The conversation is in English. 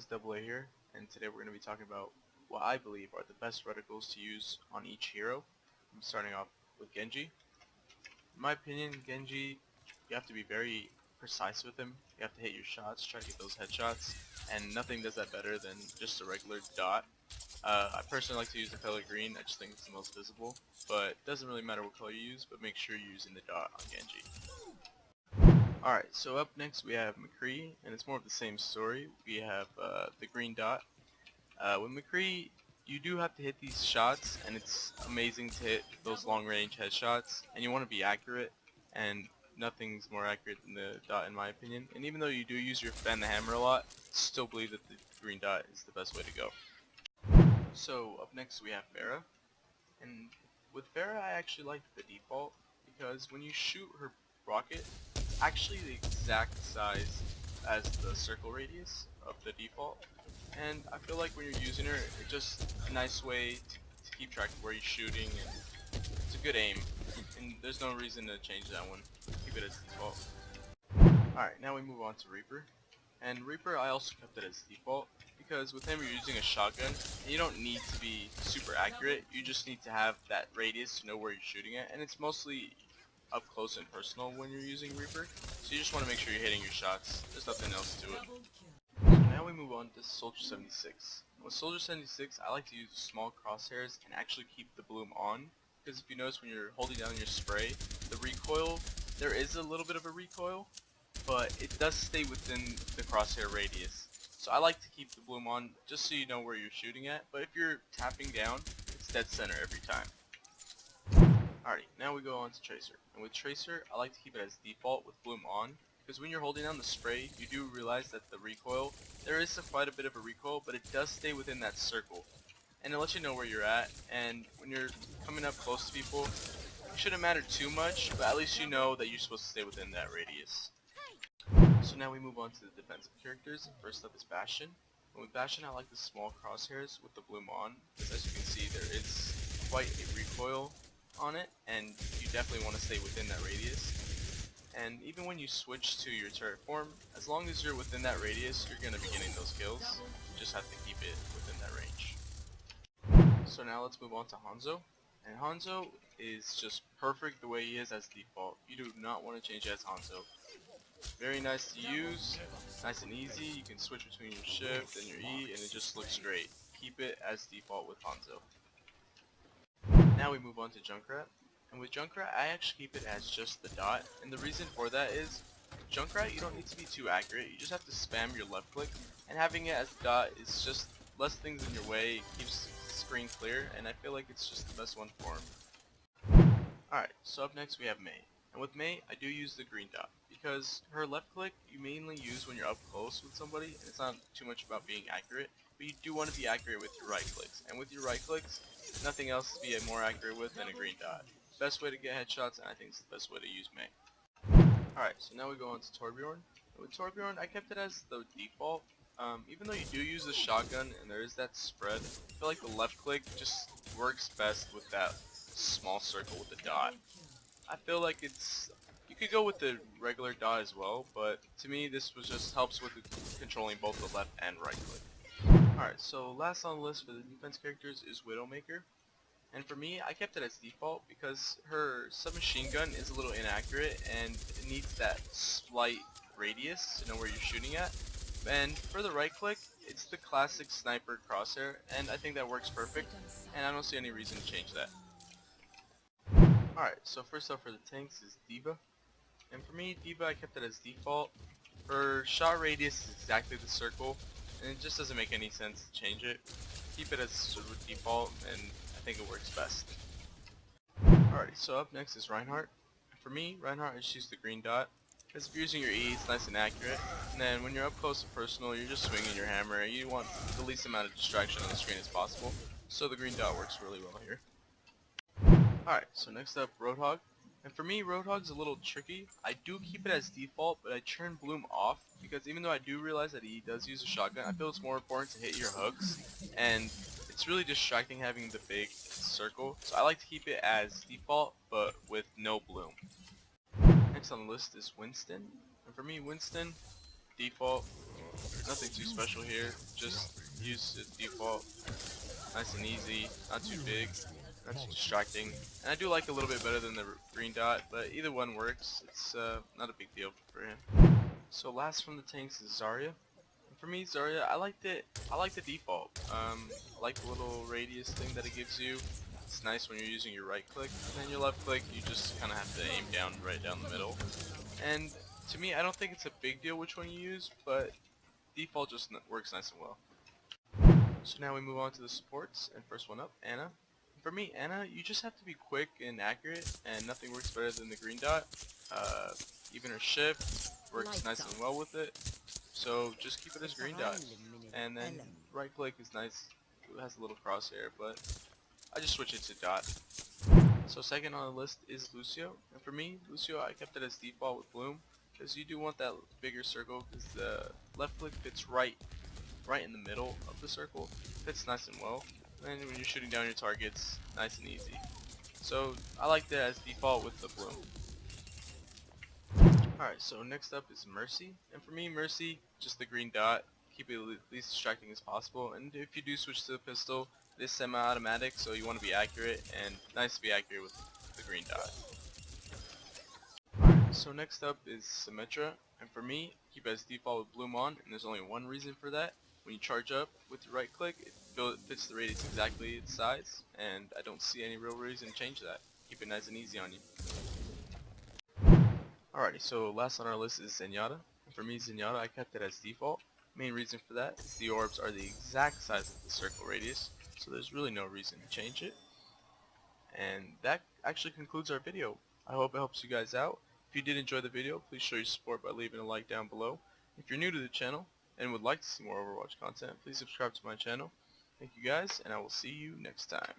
guys, Double A here, and today we're going to be talking about what I believe are the best reticles to use on each hero. I'm starting off with Genji. In my opinion, Genji, you have to be very precise with him. You have to hit your shots, try to get those headshots, and nothing does that better than just a regular dot. I personally like to use the color green. I just think it's the most visible, but it doesn't really matter what color you use, but make sure you're using the dot on Genji. Alright, so up next we have McCree, and it's more of the same story. We have the green dot. With McCree, you do have to hit these shots, and it's amazing to hit those long range headshots, and you want to be accurate, and nothing's more accurate than the dot in my opinion. And even though you do use your fan the hammer a lot, I still believe that the green dot is the best way to go. So up next we have Pharah, and with Pharah I actually like the default, because when you shoot her rocket, it's actually the exact size as the circle radius of the default, and I feel like when you're using her, it's just a nice way to keep track of where you're shooting, and it's a good aim, and there's no reason to change that one. Keep it as default. Alright, now we move on to Reaper, and Reaper I also kept it as default, because with him you're using a shotgun, and you don't need to be super accurate, you just need to have that radius to know where you're shooting at, and it's mostly up close and personal when you're using Reaper, so you just want to make sure you're hitting your shots. There's nothing else to it. So now we move on to Soldier 76. With Soldier 76, I like to use small crosshairs and actually keep the bloom on, because if you notice when you're holding down your spray, the recoil, there is a little bit of a recoil, but it does stay within the crosshair radius. So I like to keep the bloom on just so you know where you're shooting at, but if you're tapping down, it's dead center every time. Alright, now we go on to Tracer, and with Tracer, I like to keep it as default with bloom on, because when you're holding down the spray, you do realize that the recoil, there is quite a bit of a recoil, but it does stay within that circle, and it lets you know where you're at, and when you're coming up close to people, it shouldn't matter too much, but at least you know that you're supposed to stay within that radius. So now we move on to the defensive characters. First up is Bastion. And with Bastion, I like the small crosshairs with the bloom on, because as you can see, there is quite a recoil on it, and you definitely want to stay within that radius. And even when you switch to your turret form, as long as you're within that radius, you're going to be getting those kills. You just have to keep it within that range. So now let's move on to Hanzo. And Hanzo is just perfect the way he is as default. You do not want to change it as Hanzo. Very nice to use, nice and easy. You can switch between your shift and your E, and it just looks great. Keep it as default with Hanzo. Now we move on to JunkRat, and with JunkRat I actually keep it as just the dot, and the reason for that is JunkRat you don't need to be too accurate, you just have to spam your left click, and having it as the dot is just less things in your way, it keeps the screen clear, and I feel like it's just the best one for him. Alright, so up next we have Mei, and with Mei I do use the green dot, because her left click you mainly use when you're up close with somebody, and it's not too much about being accurate, but you do want to be accurate with your right clicks, and with your right clicks, nothing else to be more accurate with than a green dot. Best way to get headshots, and I think it's the best way to use Mei. Alright, so now we go on to Torbjorn. With Torbjorn, I kept it as the default. Even though you do use the shotgun and there is that spread, I feel like the left click just works best with that small circle with the dot. I feel like you could go with the regular dot as well, but to me this was just helps with controlling both the left and right click. Alright, so last on the list for the defense characters is Widowmaker. And for me, I kept it as default because her submachine gun is a little inaccurate and it needs that slight radius to know where you're shooting at. And for the right click, it's the classic sniper crosshair, and I think that works perfect, and I don't see any reason to change that. Alright, so first up for the tanks is D.Va. And for me, D.Va I kept it as default. Her shot radius is exactly the circle, and it just doesn't make any sense to change it. Keep it as sort of default, and I think it works best. Alrighty, so up next is Reinhardt. For me, Reinhardt I just use the green dot, because if you're using your E, it's nice and accurate, and then when you're up close and personal, you're just swinging your hammer, you want the least amount of distraction on the screen as possible, so the green dot works really well here. Alright, so next up, Roadhog. And for me, Roadhog's a little tricky. I do keep it as default, but I turn bloom off, because even though I do realize that he does use a shotgun, I feel it's more important to hit your hooks, and it's really distracting having the big circle, so I like to keep it as default, but with no bloom. Next on the list is Winston, and for me, Winston, default, Nothing too special here, just use the default, nice and easy, not too big, not too distracting. And I do like a little bit better than the green dot, but either one works. It's not a big deal for him. So last from the tanks is Zarya. And for me, Zarya, I like the default. I like the little radius thing that it gives you. It's nice when you're using your right click, and then your left click, you just kind of have to aim down right down the middle. And to me, I don't think it's a big deal which one you use, but default just works nice and well. So now we move on to the supports, and first one up, Ana. For me, Ana, you just have to be quick and accurate, and nothing works better than the green dot. Even her shift works nice and well with it, so just keep it as green dot. And then right click is nice, it has a little crosshair, but I just switch it to dot. So second on the list is Lucio, and for me, Lucio, I kept it as default with Bloom, because you do want that bigger circle, because the left click fits right in the middle of the circle, fits nice and well, and when you're shooting down your targets, nice and easy. So I like that as default with the Bloom. Alright, so next up is Mercy, and for me, Mercy, just the green dot, keep it at least distracting as possible, and if you do switch to the pistol, it is semi-automatic, so you want to be accurate, and nice to be accurate with the green dot. Alright, so next up is Symmetra, and for me, keep it as default with Bloom on, and there's only one reason for that. When you charge up with your right click, it fits the radius exactly its size, and I don't see any real reason to change that. Keep it nice and easy on you. Alrighty, so last on our list is Zenyatta. And for me, Zenyatta, I kept it as default. Main reason for that is the orbs are the exact size of the circle radius, so there's really no reason to change it. And that actually concludes our video. I hope it helps you guys out. If you did enjoy the video, please show your support by leaving a like down below. If you're new to the channel and would like to see more Overwatch content, please subscribe to my channel. Thank you guys, and I will see you next time.